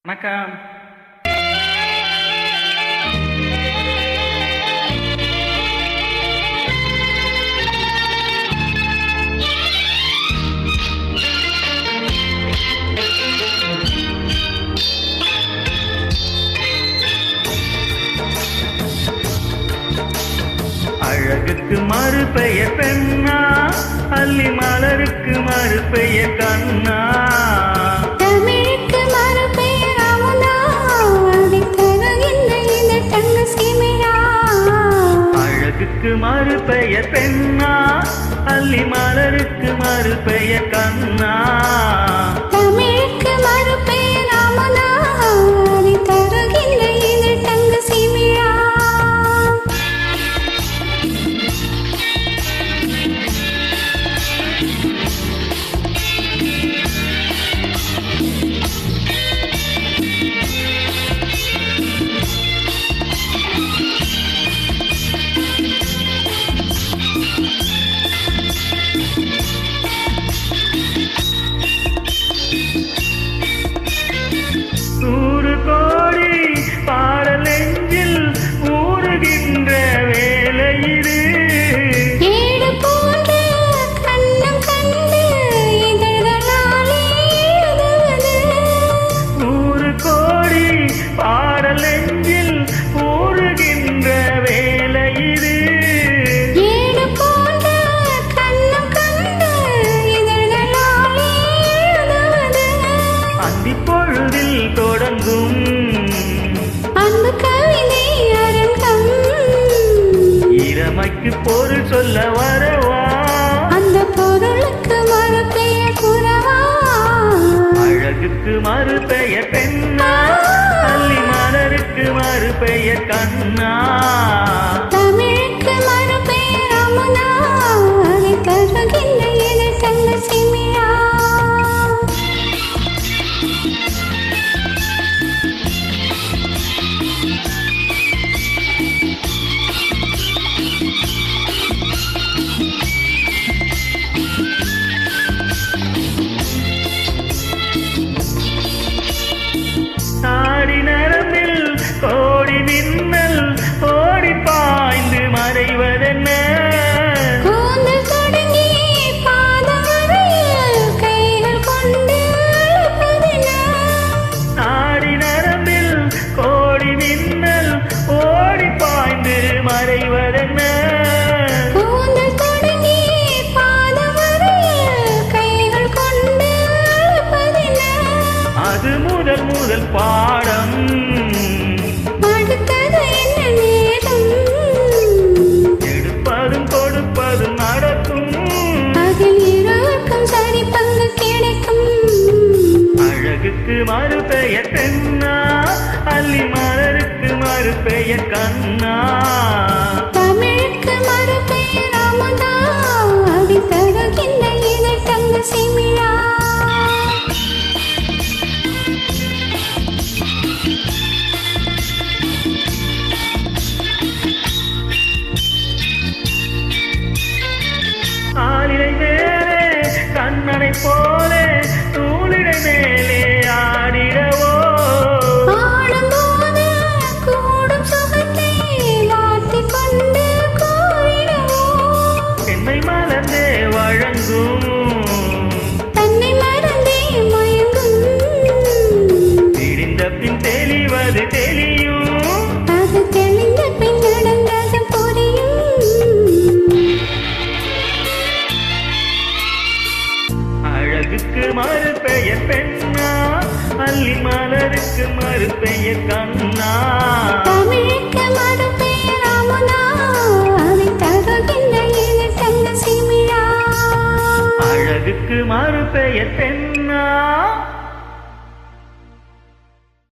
வணக்கம். அழகுக்கு மறுபெயர் பெண்ணா, அல்லி மலருக்கு மறுபெயர் கண்ணா, தமிழுக்கு மறுபெயர் அமுதா, அதைத் தருகின்ற இந்த தங்க சிமிழா. அழகுக்கு மறுபெயர் பெண்ணா, அல்லி மலருக்கு மறுபெயர் கண்ணா, தமிழுக்கு மறுபெயர் அமுதா, அதைத் தருகின்ற இந்த தங்க சிமிழா. நூறு கோடி பாடலெஞ்சில் ஊறுகின்ற வேலையிடு, ஏடு போன்ற கண்ணம் கண்டு இதழ்களாலே எழுதுவது. நூறு கோடி பாடலெஞ்சில் ஊறுகின்ற வேலையிடு, ஏடு போன்ற கண்ணம் கண்டு இதழ்களாலே எழுதுவது. அந்திப் பொழுதில் தொடங்கும் அன்பு கவிதை அரங்கம், இளமைக்கு பொருள் சொல்ல வரவா, அந்த பொருளுக்கு மறுபெயர் கூறவா. அழகுக்கு மறுபெயர் பெண்ணா, அல்லி மலருக்கு மறுபெயர் கண்ணா, தமிழுக்கு மறுபெயர் அமுதா, அதைத் தருகின்ற இதழ் தங்க சிமிழா. தாடி நரம்பில் கோடி மின்னல் ஓடி பாய்ந்து மறைவதென்ன, கூந்தல் தொடங்கி பாதம் வரையில் கைகள் கொண்டு அழைப்பதென்ன. தாடி நரம்பில் கோடி மின்னல் ஓடி பாய்ந்து மறைவதென்ன, கூந்தல் தொடங்கி பாதம் வரையில் கைகள் கொண்டு அழைப்பதென்ன. அது முதல் முதல் பாடம், அடுத்தது என்ன நேரம், எடுப்பதும் கொடுப்பதும் நடக்கும், அதில் இருவருக்கும் சரி பங்கு கிடைக்கும். அழகுக்கு மறுபெயர் பெண்ணா, அல்லி மலருக்கு மறுபெயர் கண்ணா, தமிழுக்கு மறுபெயர் அமுதா, அதைத் தருகின்ற இதழ் தங்க சிமிழா. ஆலிலை மேலே கண்ணனை போலே நூலிடை மேலே ஆடிடவோ, ஆடும்போது கூடும் சுகத்தை வாத்திக் கொண்டு கூறிடுவோம். என்னை மலர்ந்தே வழங்கும், தன்னை மறந்தே மயங்கும், பிரிந்த பின் தெளிவது தெளியும், அது தெளிந்த பின் நடந்தது புரியும். அழகுக்கு மறுபெயர் பெண்ணா, அல்லி மலருக்கு மறுபெயர் கண்ணா, தமிழுக்கு மறுபெயர் அமுதா, அதைத் தருகின்ற இதழ் தங்க சிமிழா. அழகுக்கு மறுபெயர் பெண்ணா.